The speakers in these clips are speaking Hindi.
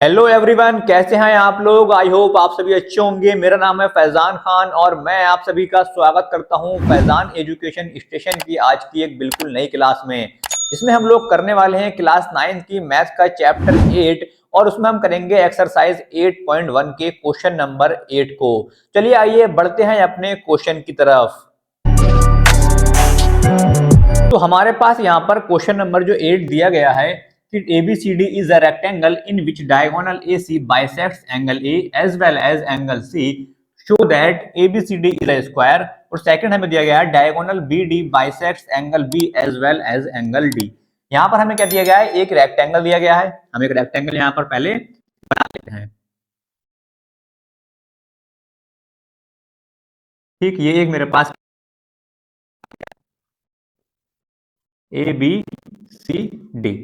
हेलो एवरीवन, कैसे हैं आप लोग। आई होप आप सभी अच्छे होंगे। मेरा नाम है फैजान खान और मैं आप सभी का स्वागत करता हूं फैजान एजुकेशन स्टेशन की आज की एक बिल्कुल नई क्लास में, जिसमें हम लोग करने वाले हैं क्लास 9 की मैथ का चैप्टर 8 और उसमें हम करेंगे एक्सरसाइज 8.1 के क्वेश्चन नंबर 8 को। चलिए आइए बढ़ते हैं अपने क्वेश्चन की तरफ। तो हमारे पास यहाँ पर क्वेश्चन नंबर जो 8 दिया गया है कि ABCD is a rectangle in which diagonal AC bisects angle A as well as angle C, show that ABCD is a square। और सेकंड हमें दिया गया है diagonal BD bisects angle B as well as angle D। यहाँ पर हमें क्या दिया गया है, एक रेक्टेंगल दिया गया है। हम एक रेक्टेंगल यहाँ पर पहले बना लेते हैं। ठीक, ये एक मेरे पास ABCD,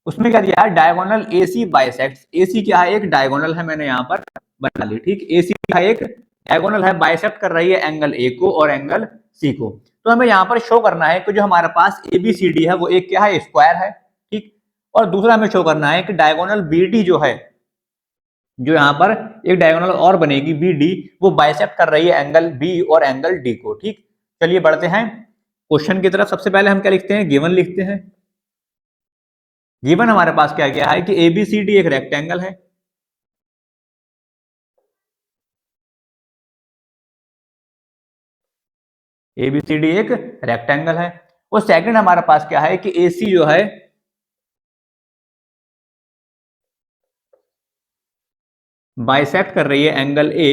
उसमें क्या दिया है, डायगोनल AC बाइसेक्ट्स। AC क्या है, एक डायगोनल है, मैंने यहाँ पर बना ली। ठीक, AC का एक डायगोनल है, बाइसेक्ट कर रही है एंगल A को और एंगल C को। तो हमें यहाँ पर शो करना है कि जो हमारे पास ABCD है वो एक क्या है, स्क्वायर है। ठीक, और दूसरा हमें शो करना है कि डायगोनल BD जो है, जो यहाँ पर एक डायगोनल और बनेगी BD, वो बाइसेक्ट कर रही है एंगल B और एंगल D को। ठीक, चलिए बढ़ते हैं क्वेश्चन की तरफ। सबसे पहले हम क्या लिखते हैं, गिवन लिखते हैं। गिवन हमारे पास क्या क्या है कि ABCD एक रेक्टेंगल है। ABCD एक रेक्टेंगल है। और सेकंड हमारे पास क्या है कि AC जो है बाइसेक्ट कर रही है एंगल A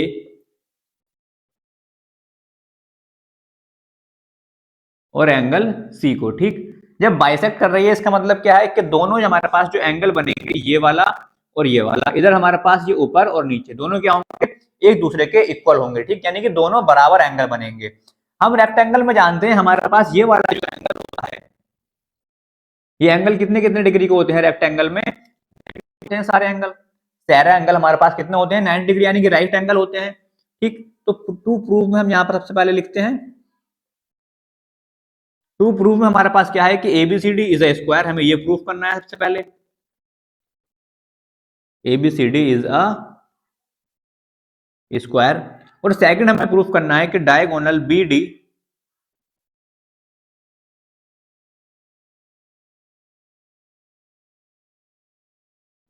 और एंगल C को। ठीक, जब बाइसेक्ट कर रही है इसका मतलब क्या है कि दोनों हमारे पास जो एंगल बनेंगे, ये वाला और ये वाला, इधर हमारे पास ये ऊपर और नीचे दोनों क्या होंगे, एक दूसरे के इक्वल होंगे। ठीक, यानी कि दोनों बराबर एंगल बनेंगे। हम रेक्टेंगल में जानते हैं हमारे पास ये वाला जो एंगल होता है, ये एंगल कितने कितने डिग्री के होते हैं रेक्टेंगल में, होते हैं सारे एंगल। सारे एंगल हमारे पास कितने होते हैं, 90 डिग्री, यानी कि राइट एंगल होते हैं। ठीक, तो टू प्रूव में हम यहाँ पर सबसे पहले लिखते हैं, टू प्रूव में हमारे पास क्या है कि ABCD इज अ स्क्वायर। हमें ये प्रूव करना है सबसे पहले, ABCD इज अ स्क्वायर। और सेकंड हमें प्रूफ करना है कि diagonal BD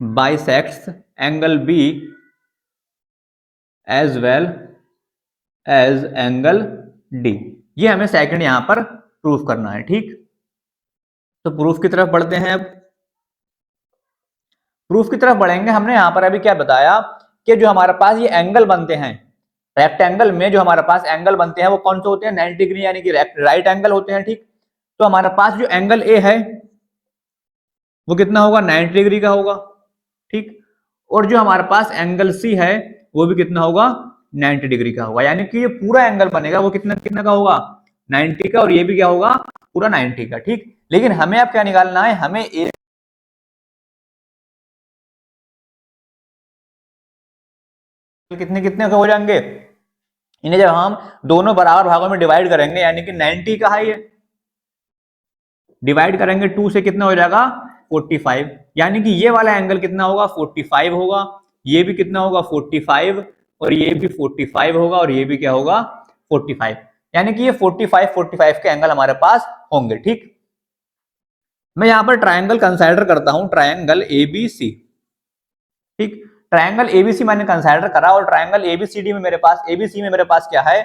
bisects angle B as well as angle D। ये हमें सेकंड यहां पर प्रूफ करना है। ठीक, तो प्रूफ की तरफ बढ़ते हैं। अब प्रूफ की तरफ बढ़ेंगे। हमने यहां पर अभी क्या बताया कि जो हमारे पास ये एंगल बनते हैं रेक्टेंगल में, जो हमारे पास एंगल बनते हैं वो कौन से होते हैं, 90 डिग्री, यानी कि राइट एंगल होते हैं। ठीक, तो हमारे पास जो एंगल A है वो कितना होगा, 90 डिग्री का होगा। ठीक, और जो हमारे पास एंगल C है वो भी कितना होगा, 90 डिग्री का होगा। यानी कि ये पूरा एंगल बनेगा वो कितना कितना का होगा, 90 का, और ये भी क्या होगा, पूरा 90 का। ठीक, लेकिन हमें अब क्या निकालना है, हमें A कितने कितने के हो जाएंगे, इन्हें जब हम दोनों बराबर भागों में डिवाइड करेंगे, यानी कि 90 का है ये, डिवाइड करेंगे 2 से, कितना हो जाएगा, 45। यानी कि ये वाला एंगल कितना होगा, 45 होगा। ये भी कितना होगा, 45, और ये भी 45 होगा, और ये भी क्या होगा, 45। यानी कि ये 45 के एंगल हमारे पास होंगे। ठीक, मैं यहां पर ट्रायंगल कंसाइडर करता हूं, ट्रायंगल ABC। ठीक, ट्रायंगल ABC मैंने कंसाइडर करा, और ट्रायंगल ABCD में मेरे पास, ABC में मेरे पास क्या है,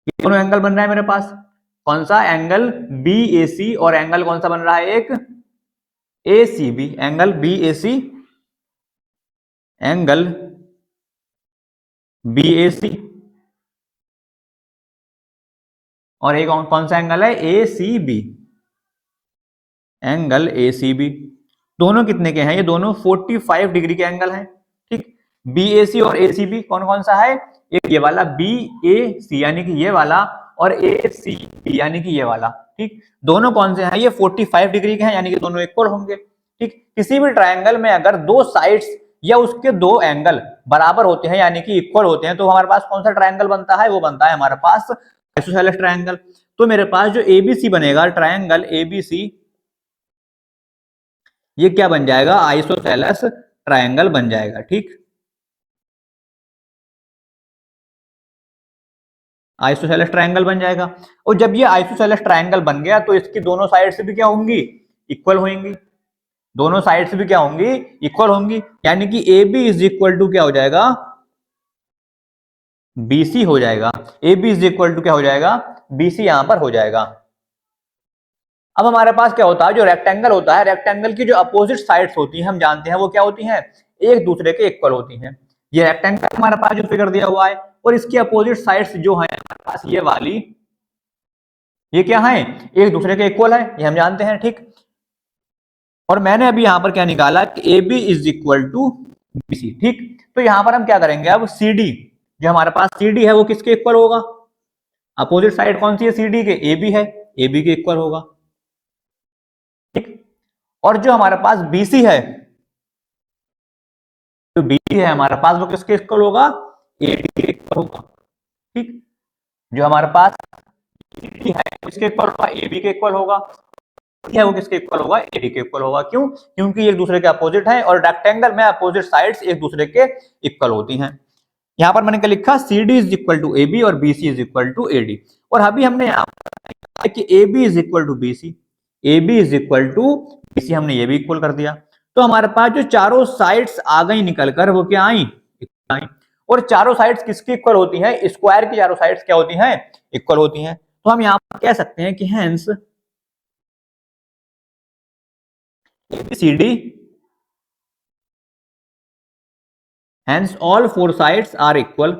ये दोनों एंगल बन रहा है मेरे पास। कौन सा एंगल, BAC, और एंगल कौन सा बन रहा है, एक ACB, angle BAC, angle BAC, और एक कौन सा एंगल है, ACB, एंगल ACB। दोनों कितने के हैं, ये दोनों 45 डिग्री के एंगल हैं। ठीक, BAC और ACB कौन कौन सा है, एक ये वाला BAC यानी कि ये वाला, और ACB यानी कि ये वाला। ठीक, दोनों कौन से हैं, ये 45 डिग्री के हैं, यानी कि दोनों इक्वल होंगे। ठीक, किसी भी ट्रायंगल में अगर दो साइड्स या उसके दो एंगल बराबर होते हैं, यानी कि इक्वल होते हैं, तो हमारे पास कौन सा ट्रायंगल बनता है, वो बनता है हमारे पास आइसोसेलेस ट्रायंगल। तो मेरे पास जो ABC बनेगा, ट्रायंगल ABC ये क्या बन जाएगा, आइसोसेलेस ट्रायंगल बन जाएगा। ठीक, आइसोसेलेस ट्रायंगल बन जाएगा। और जब ये आइसोसेलेस ट्रायंगल बन गया तो इसकी दोनों साइड से भी क्या होंगी, इक्वल होंगी। दोनों साइड से भी क्या होंगी, इक्वल होंगी। यानी कि A B is equal to क्या हो जाएगा, बीसी हो जाएगा। A B is equal to क्या हो जाएगा, बीसी यहां पर हो जाएगा। अब हमारे पास क्या होता है, जो रेक्टेंगल होता है, रेक्टेंगल की जो अपोजिट साइड्स होती हैं हम जानते हैं वो क्या होती हैं, एक दूसरे के इक्वल होती हैं। ये रेक्टेंगल हमारे पास जो फिगर दिया हुआ है, और इसकी अपोजिट साइड्स जो है हमारे पास ये वाली, ये क्या है, एक दूसरे के इक्वल है, ये हम जानते हैं। ठीक, और मैंने अभी यहां पर क्या निकाला कि A B is equal to B C. ठीक, तो यहां पर हम क्या करेंगे, अब सी डी, जो हमारे पास सी डी है वो किसके इक्वल होगा, अपोजिट साइड कौन सी है सी डी के, ए बी है, ए बी के इक्वल होगा। ठीक, और जो हमारे पास बीसी है, जो बीसी है हमारे पास वो किसके इक्वल होगा, ए डी के इक्वल होगा। ठीक, जो हमारे पास है किसके इक्वल होगा, ए बी के इक्वल होगा, है वो किसके इक्वल होगा, एडी के इक्वल होगा। क्यों, क्योंकि एक दूसरे के अपोजिट है, और रेक्टेंगल में अपोजिट साइड्स एक दूसरे के इक्वल होती हैं। यहां पर मैंने क्या लिखा, C D is equal to A B और B C is equal to A D. और अभी हमने यहाँ पर कि A B is equal to B C, A B is equal to B C, हमने ये भी इक्वल कर दिया। तो हमारे पास जो चारों साइड्स आ गई निकलकर, वो क्या आई, आई। और चारों साइड्स किसकी इक्वल होती हैं, स्क्वायर की चारों साइड्स क्या होती हैं, इक्वल होती हैं। तो हम यहाँ पर कह सकते हैं कि hence ABCD, hence all four sides are equal.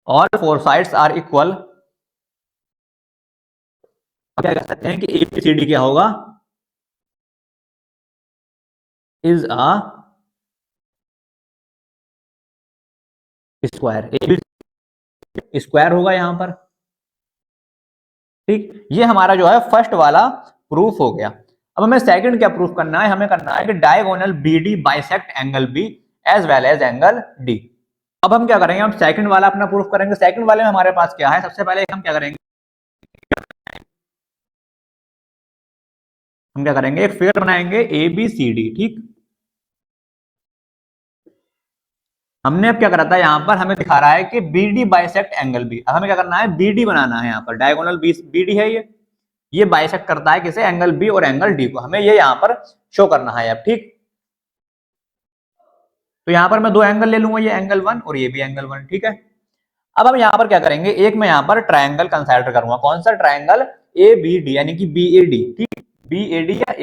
All four sides are equal. क्या कह सकते हैं कि ABCD क्या होगा, is a square, ABC square होगा यहां पर। ठीक, ये हमारा जो है फर्स्ट वाला प्रूफ हो गया। अब हमें सेकंड क्या प्रूफ करना है, हमें करना है कि diagonal BD bisect angle B as well as angle D। अब हम क्या करेंगे, हम सेकंड वाला अपना प्रूफ करेंगे। सेकंड वाले में हमारे पास क्या है, सबसे पहले हम क्या करेंगे, हम क्या करेंगे, एक फिगर बनाएंगे ABCD। ठीक, हमने अब क्या करा था, यहां पर हमें दिखा रहा है कि BD बाइसेक्ट एंगल B। अब हमें क्या करना है, BD बनाना है। यहाँ पर डायगोनल BD है, ये बाइसेक्ट करता है किसे, एंगल B और एंगल D को। हमें ये यहाँ पर शो करना है अब। ठीक, तो यहाँ पर मैं दो एंगल ले लूंगा, ये एंगल 1 और ये भी एंगल 1। ठीक है, अब हम यहाँ पर क्या करेंगे, एक मैं यहाँ पर ट्रायंगल कंसिडर करूंगा। कौन सा ट्रायंगल, ABD, यानी कि BAD। ठीक, BAD या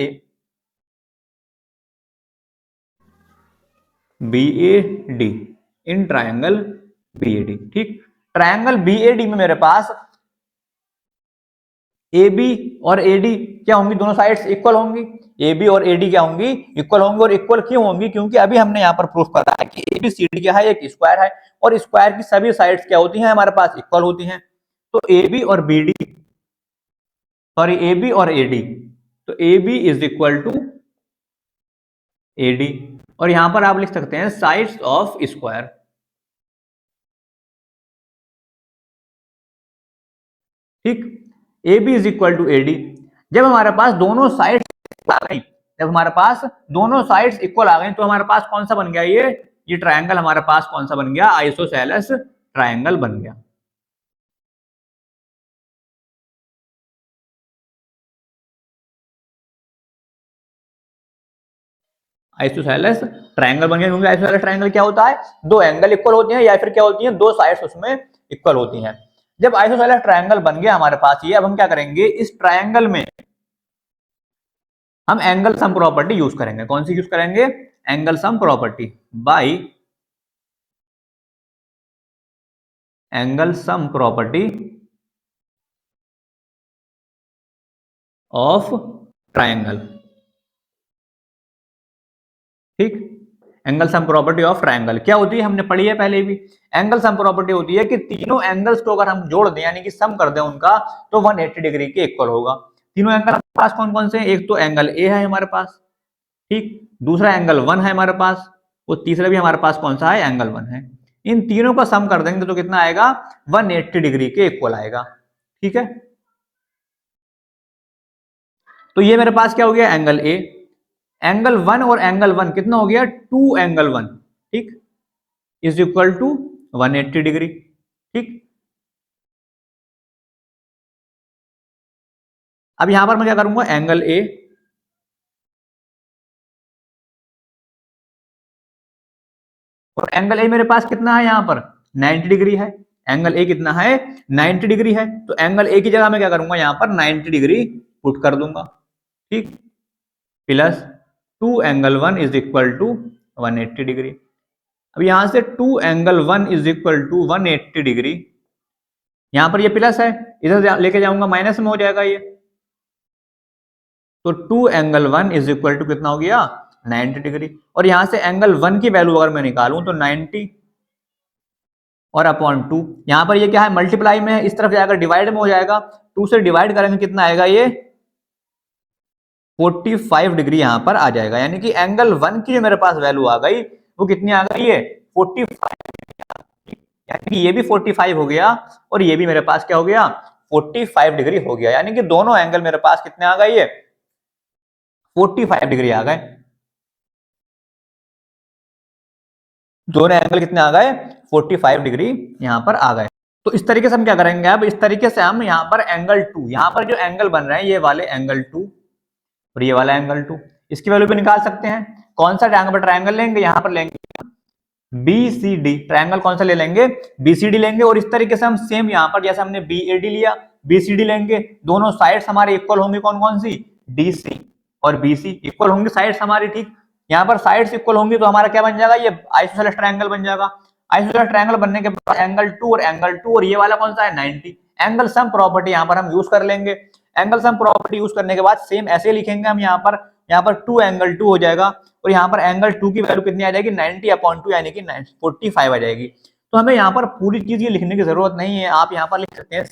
BAD, इन ट्रायंगल BAD। ठीक, ट्रायंगल BAD में मेरे पास AB और AD क्या होंगी, दोनों साइड्स इक्वल होंगी। AB और AD क्या होंगी, इक्वल होंगी। और इक्वल क्यों होंगी, क्योंकि अभी हमने यहाँ पर प्रूफ करा है कि ABCD क्या है, एक स्क्वायर है, और स्क्वायर की सभी साइड्स क्या होती हैं, हमारे पास इक्वल होती हैं। तो AB और BD, सॉरी AB और AD, तो AB is equal to AD। और यहां पर आप लिख सकते हैं साइड्स ऑफ स्क्वायर। ठीक, AB is equal to AD। जब हमारे पास दोनों साइड्स आ गई, जब हमारे पास दोनों साइड्स इक्वल आ गई, तो हमारे पास कौन सा बन गया, ये ट्रायंगल हमारे पास कौन सा बन गया, आइसोसेलेस ट्रायंगल बन गया। आइसोसेलेस ट्रायंगल बन गया, क्योंकि आइसोसेलेस ट्रायंगल क्या होता है, दो एंगल इक्वल होते हैं, या फिर क्या होती हैं, दो साइड्स उसमें इक्वल होती हैं। जब आइसोसेलेस ट्रायंगल बन गया हमारे पास ये, अब हम क्या करेंगे, इस ट्रायंगल में हम एंगल सम प्रॉपर्टी यूज करेंगे। कौन सी यूज करेंगे, angle sum property, by angle sum property of triangle. ठीक, angle sum property of triangle क्या होती है, हमने पढ़ी है पहले भी। एंगल सम प्रॉपर्टी होती है कि तीनों एंगल्स को अगर हम जोड़ दें, यानी कि सम कर दें उनका, तो 180 डिग्री के इक्वल होगा। तीनों एंगल हमारे पास कौन कौन से हैं, एक तो एंगल ए है हमारे पास, ठीक, दूसरा एंगल 1 है हमारे पास, और तीसरा भी हमारे पास कौन सा है, एंगल 1 है। इन तीनों का सम कर देंगे तो कितना आएगा, 180 डिग्री के इक्वल आएगा। ठीक है, तो ये मेरे पास क्या हो गया, एंगल ए। एंगल 1 और एंगल 1 कितना हो गया, 2 एंगल 1, ठीक, इज इक्वल टू 180 डिग्री। ठीक, अब यहां पर मैं क्या करूंगा, एंगल ए और एंगल ए मेरे पास कितना है, यहां पर 90 डिग्री है। एंगल ए कितना है, 90 डिग्री है। तो एंगल ए की जगह मैं क्या करूंगा, यहां पर 90 डिग्री पुट कर दूंगा। ठीक, plus 2 angle 1 is equal to 180 degree. अब यहां से 2 angle 1 is equal to 180 degree, यहां पर ये प्लस है, इधर लेके जाऊंगा माइनस में हो जाएगा ये। तो 2 एंगल 1 इज इक्वल टू कितना हो गया, 90 डिग्री। और यहां से एंगल 1 की वैल्यू अगर मैं निकालूं तो 90 और अपॉन 2, यहां पर ये क्या है, मल्टीप्लाई में है, इस तरफ जाएगा डिवाइड में हो जाएगा। 2 से डिवाइड करेंगे कितना आएगा, ये 45 डिग्री यहां पर आ जाएगा। यानी कि एंगल 1 की जो मेरे पास वैल्यू आ गई वो कितनी आ गई है, 45। यानी कि ये भी 45 हो गया और ये भी मेरे पास क्या हो गया, 45 डिग्री हो गया। यानी कि दोनों एंगल मेरे पास कितने आ गए, ये 45 डिग्री आ गए। दोनों एंगल कितने आ गए, 45 डिग्री यहां पर आ गए। तो इस तरीके से हम क्या करेंगे, अब इस तरीके से हम यहां पर एंगल 2, यहां पर जो एंगल बन रहे हैं ये वाले एंगल 2 और ये वाला एंगल 2, इसकी वैल्यू भी निकाल सकते हैं। कौन सा ट्रायंगल लेंगे, यहां पर लेंगे BCD, ट्रायंगल कौन सा ले लेंगे, BCD लेंगे। और इस तरीके से हम सेम यहां पर जैसे हमने BAD लिया, BCD लेंगे। दोनों साइड्स हमारे इक्वल होंगी, कौन कौन सी, DC और BC इक्वल होंगी साइड्स हमारी। ठीक, यहाँ पर साइड्स इक्वल होंगी तो हमारा क्या बन जाएगा, ये आइसोसेलेस ट्रायंगल बन जाएगा। आइसोसेलेस ट्रायंगल बनने के बाद एंगल 2 और एंगल 2 और ये वाला कौन सा है, 90। एंगल सम प्रॉपर्टी यहाँ पर हम यूज कर लेंगे। एंगल सम प्रॉपर्टी यूज करने के बाद सेम ऐसे लिखेंगे हम, यहाँ पर 2 एंगल 2 हो जाएगा और यहाँ पर एंगल 2 की वैल्यू कितनी आ जाएगी, 90 अपॉन 2 यानी कि 45 आ जाएगी। तो हमें यहाँ पर पूरी चीज ये लिखने की जरूरत नहीं है, आप यहाँ पर लिख सकते हैं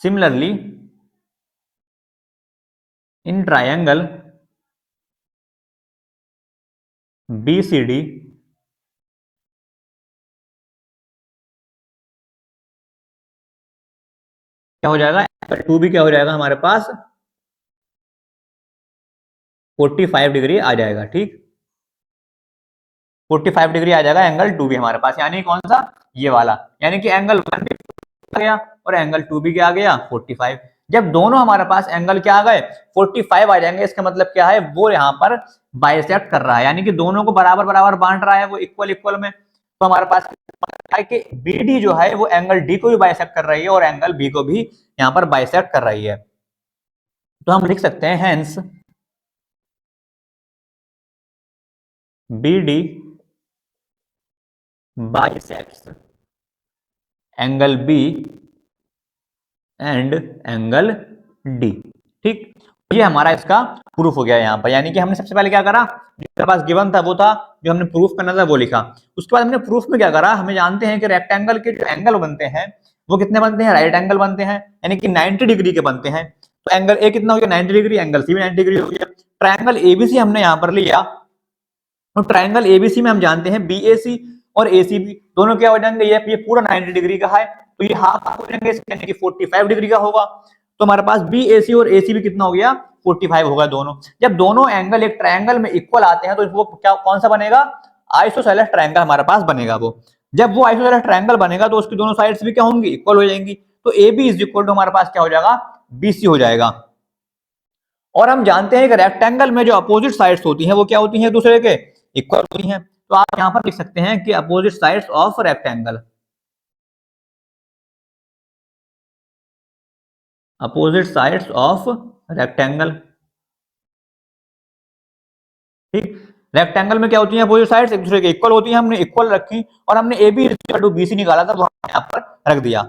सिमिलरली इन ट्रायंगल BCD क्या हो जाएगा, एंगल 2 भी क्या हो जाएगा हमारे पास 45 डिग्री आ जाएगा। ठीक, 45 डिग्री आ जाएगा एंगल 2 भी हमारे पास, यानी कौन सा, ये वाला। यानी कि एंगल 1 भी आ गया और एंगल 2 भी क्या आ गया, 45। जब दोनों हमारे पास एंगल क्या आ गए, 45 आ जाएंगे, इसका मतलब क्या है, वो यहाँ पर बाइसेक्ट कर रहा है, यानी कि दोनों को बराबर बराबर बांट रहा है, वो इक्वल इक्वल में। तो हमारे पास है कि BD जो है वो एंगल D को भी बाइसेक्ट कर रही है और एंगल B को भी यहाँ पर बाइसेक्ट कर रही है। तो हम लिख सकते हैं hence BD bisects angle B and angle D। ठीक, ये हमारा इसका प्रूफ हो गया यहाँ पर। यानी कि हमने सबसे पहले क्या करा, जिसके पास गिवन था वो था, जो हमने प्रूफ करना था वो लिखा। उसके बाद हमने प्रूफ में क्या करा, हमें जानते हैं कि रेक्टेंगल के जो एंगल बनते हैं वो कितने बनते हैं, राइट एंगल बनते हैं, यानी कि 90 डिग्री के बनते हैं। तो एंगल ए कितना हो गया, 90 डिग्री, एंगल सी भी 90 डिग्री हो गया। ट्रायंगल एबीसी हमने यहाँ पर लिया, तो ट्रायंगल एबीसी में हम जानते हैं BAC और ACB दोनों क्या हो जाएंगे, ये पूरा 90 डिग्री का है तो ये हाफ हो जाएंगे, यानी कि 45 डिग्री का होगा। तो हमारे पास BAC और ACB कितना हो गया, 45 होगा दोनों। जब दोनों एंगल एक ट्रायंगल में इक्वल आते हैं तो वो क्या, कौन सा बनेगा, आइसोसेलेस ट्रायंगल हमारे पास बनेगा वो। जब वो आइसोसेलेस ट्रायंगल बनेगा तो उसकी दोनों साइड्स भी क्या होंगी, इक्वल हो जाएंगी। तो AB इज इक्वल टू हमारे पास क्या हो जाएगा, BC हो जाएगा। और हम जानते हैं कि रेक्टेंगल में जो अपोजिट साइड्स होती हैं वो क्या होती हैं, दूसरे के इक्वल होती हैं। तो आप यहां पर लिख सकते हैं कि opposite sides of rectangle, opposite sides of rectangle. ठीक, रेक्टेंगल में क्या होती है, अपोजिट साइड्स एक दूसरे के इक्वल होती हैं, हमने इक्वल रखी और हमने AB BC निकाला था तो हमने यहां पर रख दिया।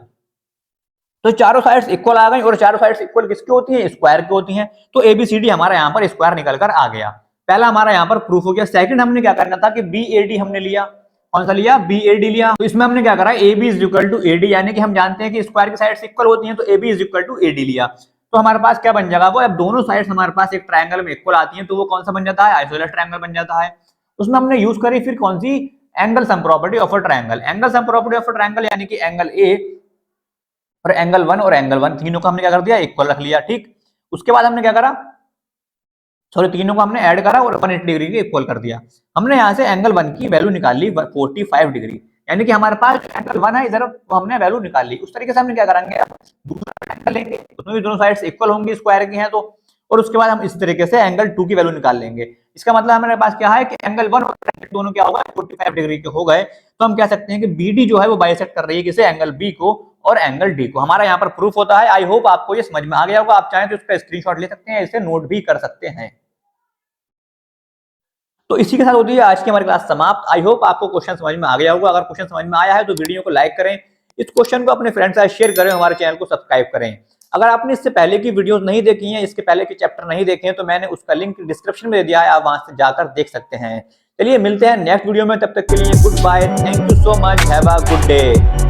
तो चारों साइड्स इक्वल आ गई और चारों साइड्स इक्वल किसकी होती हैं, स्क्वायर की होती हैं। तो ABCD हमारा यहाँ पर स्क्वायर निकल कर आ गया। पहला हमारा यहाँ पर प्रूफ हो गया। सेकंड हमने क्या करना था कि BAD हमने लिया, कौन सा लिया, BAD लिया। तो इसमें हमने क्या करा, AB is equal to AD, यानी कि हम जानते हैं कि स्क्वायर की साइड्स इक्वल होती हैं तो AB is equal to AD लिया। तो हमारे पास क्या बन जाएगा वो, अब दोनों साइड्स हमारे पास एक ट्रायंगल में इक्वल आती हैं, तो वो कौन सा बन जाता है, आइसोसेलेस ट्रायंगल बन जाता है। उसमें हमने यूज करी फिर कौन सी, angle sum property of a triangle. Angle sum property of a triangle यानी कि एंगल ए और एंगल 1 और एंगल 1 तीनों को हमने क्या कर दिया, इक्वल रख लिया। ठीक, उसके बाद हमने क्या करा, सॉरी तीनों को हमने ऐड करा और 180 डिग्री के इक्वल कर दिया। हमने यहाँ से एंगल 1 की वैल्यू निकाल ली 45 डिग्री, यानी कि हमारे पास एंगल 1 है इधर, तो हमने वैल्यू निकाल ली। उस तरीके से हमने क्या करेंगे, दूसरा एंगल लेंगे, उसमें भी दोनों साइड्स इक्वल होंगी स्क्वायर की हैं तो, और उसके बाद हम इस तरीके से एंगल 2 की वैल्यू निकाल लेंगे। इसका मतलब हमारे पास क्या है कि एंगल 1 और एंगल दोनों क्या होगा, 45 डिग्री के हो गए, तो हम कह सकते हैं कि BD जो है वो बाइसेक्ट कर रही है किसे, एंगल B को और एंगल D को। हमारा यहाँ पर प्रूफ होता है। आई होप आपको ये समझ में आ गया होगा। आप चाहें तो इसका स्क्रीनशॉट ले सकते हैं, इसे नोट भी कर सकते हैं। तो इसी के साथ होती है आज की हमारी क्लास समाप्त। आई होप आपको क्वेश्चन समझ में आ गया होगा। अगर क्वेश्चन समझ में आया है तो वीडियो को लाइक करें, इस क्वेश्चन को अपने फ्रेंड के साथ शेयर करें, हमारे चैनल को सब्सक्राइब करें। अगर आपने इससे पहले की वीडियोस नहीं देखी हैं, इसके पहले के चैप्टर नहीं देखे हैं, तो मैंने उसका लिंक डिस्क्रिप्शन में दे दिया है, आप वहां से जाकर देख सकते हैं। चलिए मिलते हैं नेक्स्ट वीडियो में, तब तक के लिए goodbye, thank you so much, have a good day.